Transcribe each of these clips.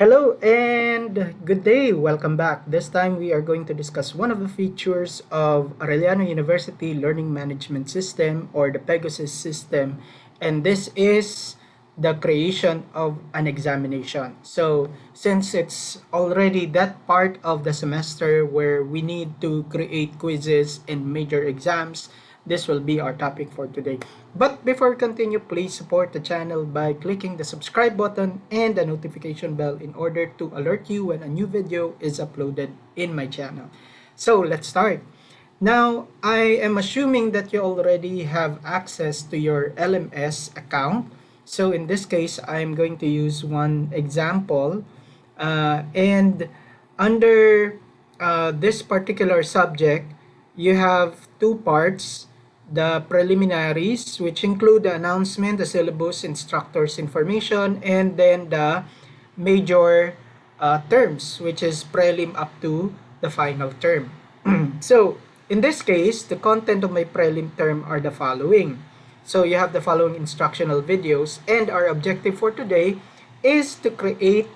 Hello and good day. Welcome back. This time we are going to discuss one of the features of Arellano University Learning Management System or the Pegasus system, and this is the creation of an examination. So, since it's already that part of the semester where we need to create quizzes and major exams, this will be our topic for today. But before we continue, please support the channel by clicking the subscribe button and the notification bell in order to alert you when a new video is uploaded in my channel. So let's start. Now, I am assuming that you already have access to your LMS account. So in this case, I'm going to use one example. And under this particular subject, you have two parts: the preliminaries, which include the announcement, the syllabus, instructors information, and then the major terms, which is prelim up to the final term. So in this case, the content of my prelim term are the following. So you have the following instructional videos, and our objective for today is to create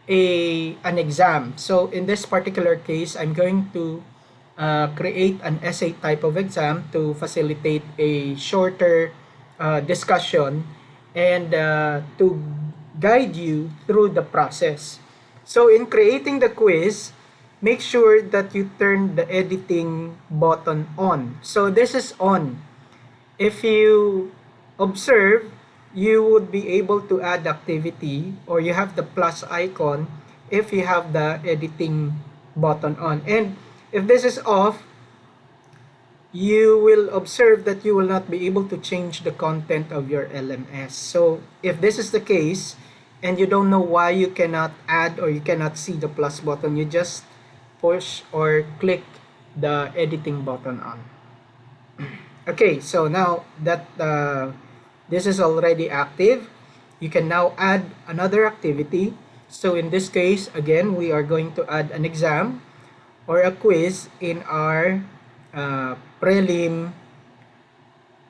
an exam. So in this particular case, I'm going to create an essay type of exam to facilitate a shorter discussion and to guide you through the process. So in creating the quiz, make sure that you turn the editing button on. So this is on. If you observe, you would be able to add activity, or you have the plus icon if you have the editing button on. And if this is off, you will observe that you will not be able to change the content of your LMS. So if this is the case and you don't know why you cannot add or you cannot see the plus button, you just push or click the editing button on. Okay, so now that this is already active, you can now add another activity. So in this case, again, we are going to add an exam or a quiz in our prelim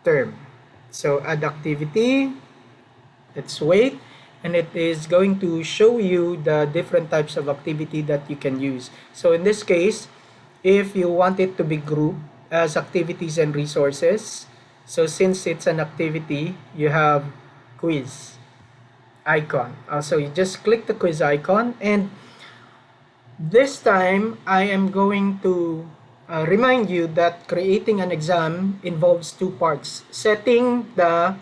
term. So add activity, let's wait, and it is going to show you the different types of activity that you can use. So in this case, if you want it to be grouped as activities and resources, so since it's an activity, you have quiz icon. So you just click the quiz icon, and this time I am going to remind you that creating an exam involves two parts: setting the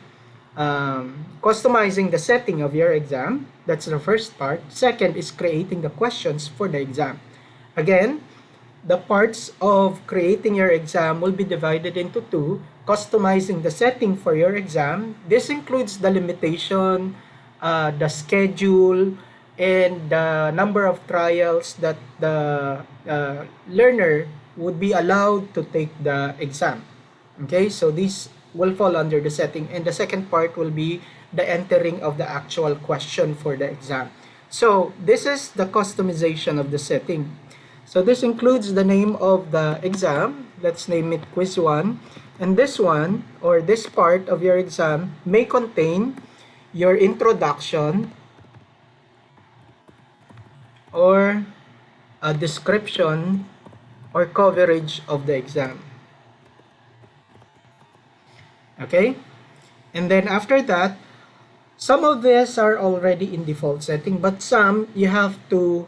customizing the setting of your exam. That's the first part. Second is creating the questions for the exam. Again, the parts of creating your exam will be divided into two: customizing the setting for your exam. This includes the limitation, the schedule, and the number of trials that the learner would be allowed to take the exam. Okay, so these will fall under the setting, and the second part will be the entering of the actual question for the exam. So this is the customization of the setting. So this includes the name of the exam. Let's name it quiz 1. And this one, or this part of your exam, may contain your introduction or a description or coverage of the exam. Okay? And then after that, some of these are already in default setting, but some you have to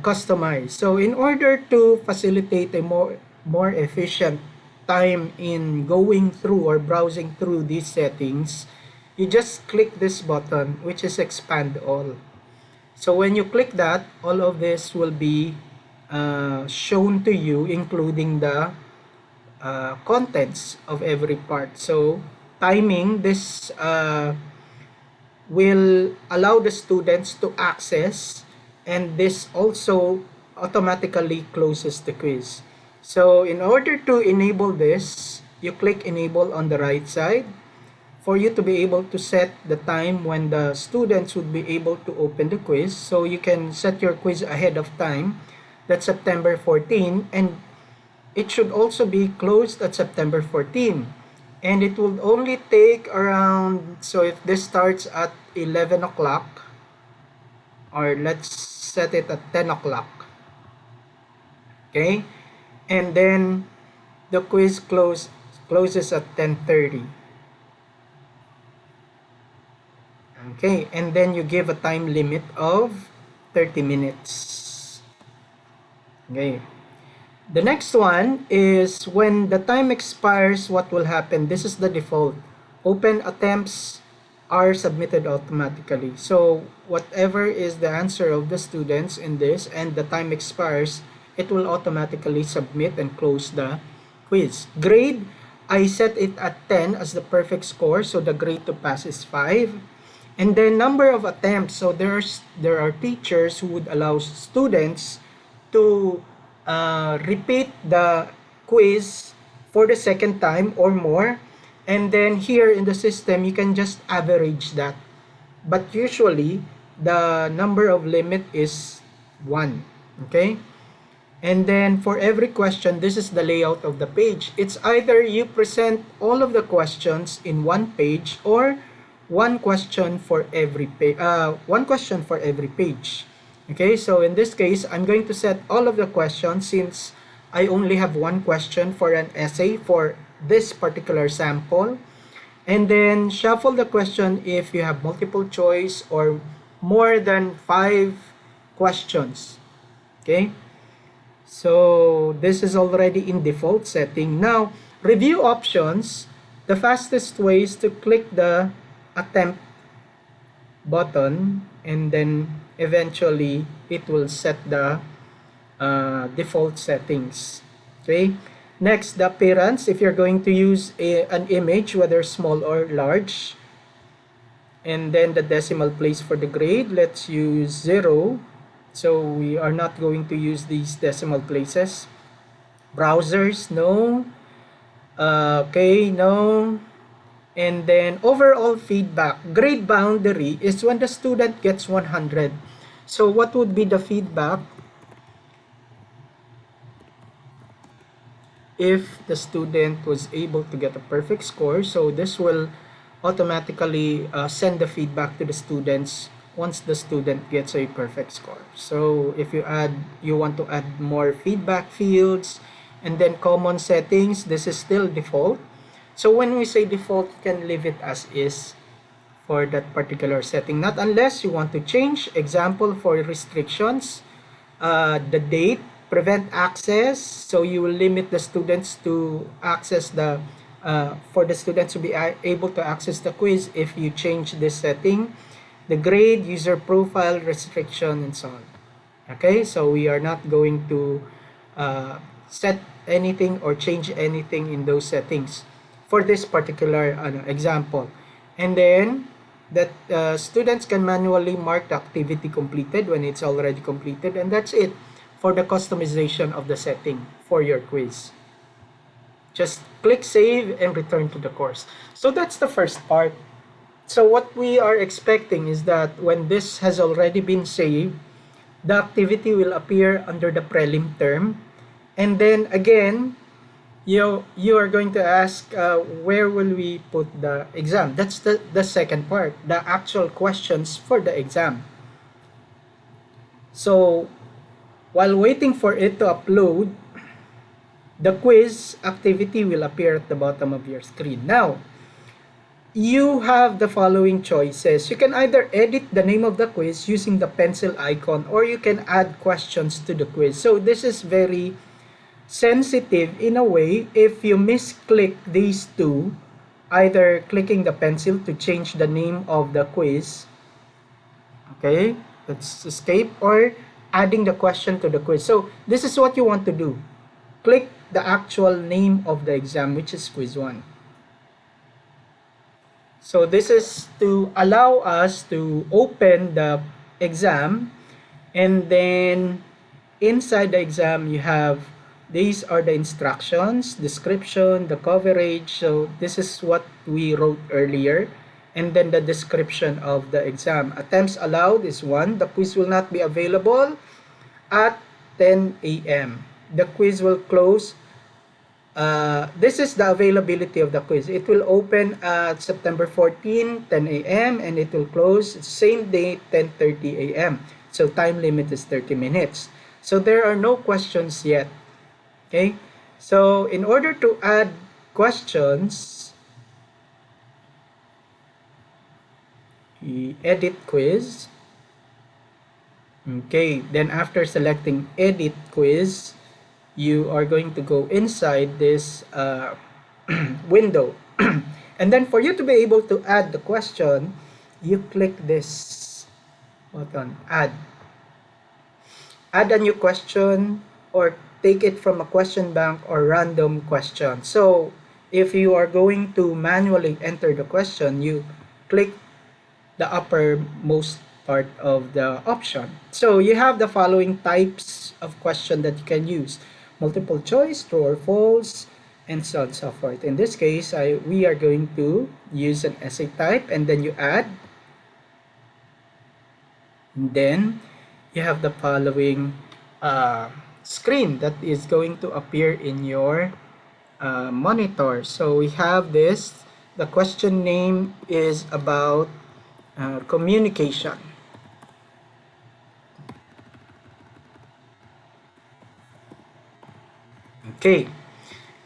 customize. So in order to facilitate a more efficient time in going through or browsing through these settings, you just click this button, which is expand all. So when you click that, all of this will be shown to you, including the contents of every part. So timing, this will allow the students to access, and this also automatically closes the quiz. So in order to enable this, you click enable on the right side for you to be able to set the time when the students would be able to open the quiz. So you can set your quiz ahead of time. That's September 14, and it should also be closed at September 14. And it will only take around, so if this starts at 11 o'clock or let's set it at 10 o'clock. Okay, and then the quiz closes at 10:30. Okay, and then you give a time limit of 30 minutes. Okay, the next one is when the time expires, what will happen? This is the default. Open attempts are submitted automatically. So whatever is the answer of the students in this and the time expires, it will automatically submit and close the quiz. Grade, I set it at 10 as the perfect score, so the grade to pass is 5. And then number of attempts, so there are teachers who would allow students to repeat the quiz for the second time or more, and then here in the system you can just average that, but usually the number of limit is 1. Okay, and then for every question, this is the layout of the page. It's either you present all of the questions in one page or one question for every page. Okay, so in this case, I'm going to set all of the questions since I only have one question for an essay for this particular sample. And then shuffle the question if you have multiple choice or more than 5 questions. Okay, so this is already in default setting. Now, review options. The fastest way is to click the attempt button, and then eventually it will set the default settings. Okay, next, the appearance. If you're going to use an image, whether small or large, and then the decimal place for the grade, let's use 0, so we are not going to use these decimal places. Browsers, no. Okay, no. And then overall feedback. Grade boundary is when the student gets 100. So what would be the feedback if the student was able to get a perfect score? So this will automatically send the feedback to the students once the student gets a perfect score. So if you want to add more feedback fields, and then common settings, this is still default. So when we say default, you can leave it as is for that particular setting, not unless you want to change. Example for restrictions, the date, prevent access, so you will limit the students to access for the students to be able to access the quiz if you change this setting. The grade, user profile, restriction, and so on. Okay, so we are not going to set anything or change anything in those settings for this particular example. And then that students can manually mark the activity completed when it's already completed, and that's it for the customization of the setting for your quiz. Just click save and return to the course. So that's the first part. So what we are expecting is that when this has already been saved, the activity will appear under the prelim term, and then again you are going to ask, where will we put the exam? That's the second part, the actual questions for the exam. So while waiting for it to upload, the quiz activity will appear at the bottom of your screen. Now, you have the following choices. You can either edit the name of the quiz using the pencil icon, or you can add questions to the quiz. So this is very sensitive in a way. If you misclick these two, either clicking the pencil to change the name of the quiz, okay, let's escape, or adding the question to the quiz. So this is what you want to do. Click the actual name of the exam, which is quiz 1. So this is to allow us to open the exam, and then inside the exam you have, these are the instructions, description, the coverage. So this is what we wrote earlier, and then the description of the exam. Attempts allowed is 1. The quiz will not be available at 10 a.m. The quiz will close. This is the availability of the quiz. It will open at September 14, 10 a.m. and it will close same day, 10:30 a.m. So time limit is 30 minutes. So there are no questions yet. Okay? So in order to add questions, edit quiz. Okay, then after selecting edit quiz, you are going to go inside this window. And then for you to be able to add the question, you click this button, add. Add a new question or take it from a question bank or random question. So if you are going to manually enter the question, you click the uppermost part of the option. So you have the following types of question that you can use: multiple choice, true or false, and so on and so forth. In this case, we are going to use an essay type, and then you add. And then you have the following screen that is going to appear in your monitor. So we have this. The question name is about communication. Okay,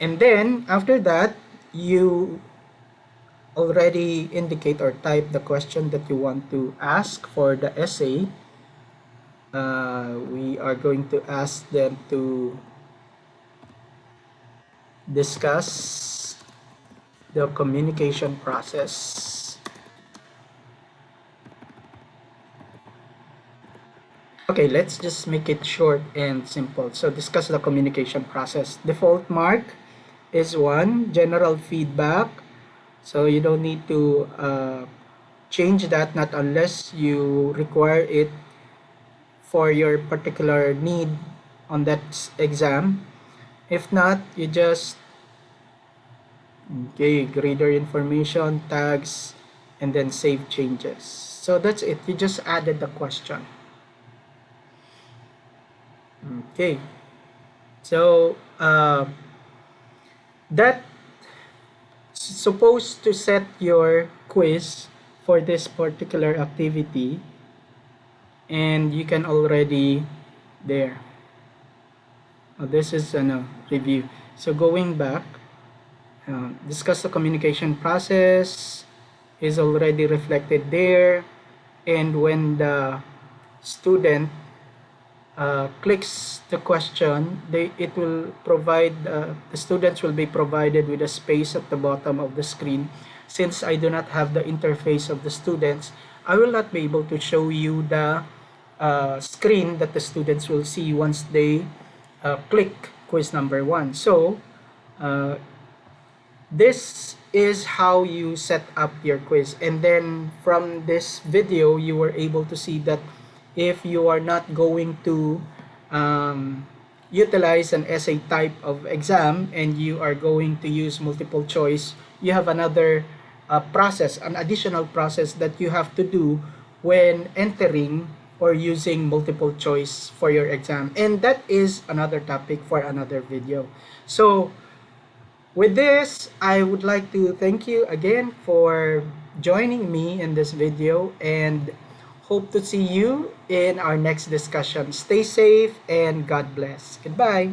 and then after that, you already indicate or type the question that you want to ask for the essay. We are going to ask them to discuss the communication process. Okay, let's just make it short and simple. So discuss the communication process. Default mark is 1. General feedback. So you don't need to change that, not unless you require it for your particular need on that exam. If not, you just grader information, tags, and then save changes. So that's it. You just added the question. Okay. So that supposed to set your quiz for this particular activity, and you can already there. This is a review. So going back, discuss the communication process is already reflected there, and when the student clicks the question, it will provide the students will be provided with a space at the bottom of the screen. Since I do not have the interface of the students, I will not be able to show you the screen that the students will see once they click quiz number 1. So this is how you set up your quiz, and then from this video you were able to see that if you are not going to utilize an essay type of exam and you are going to use multiple choice, you have another process, an additional process that you have to do when entering or using multiple choice for your exam, and that is another topic for another video. So with this, I would like to thank you again for joining me in this video, and hope to see you in our next discussion. Stay safe and God bless. Goodbye.